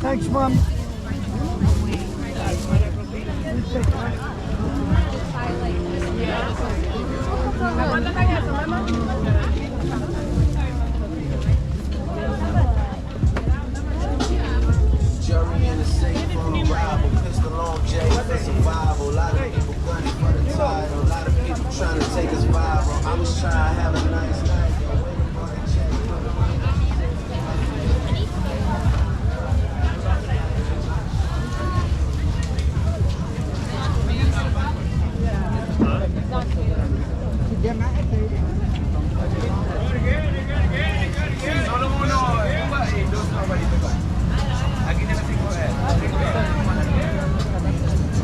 Thanks, Mum. Jury in the safe on arrival, pistol on J for survival. A lot of people gunning for the title, a lot of people trying to take us viral. I was trying to have a nice night.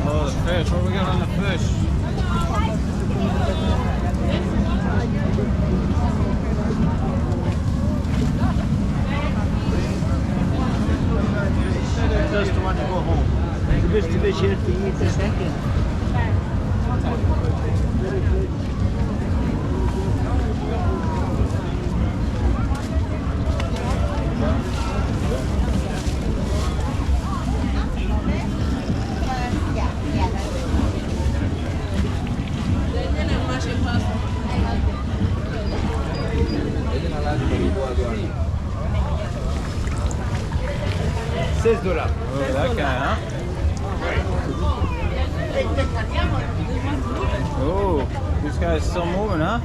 Oh, the fish. What are we got on the fish? Just want to go home. The best dish here to eat is second. $6. Oh, that guy, huh? Oh, this guy's still moving, huh?